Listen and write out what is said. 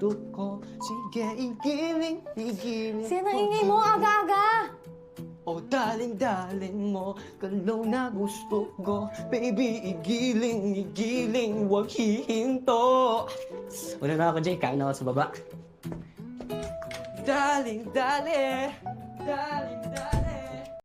gusto ko. Sige, igiling, igiling. Sino ang ingay mo? Aga-aga! Oh, daling-daling mo, galaw na gusto ko. Baby, igiling, igiling, huwag hihinto. Una na ako, Jay. Kain na ako sa baba. Daling-dali,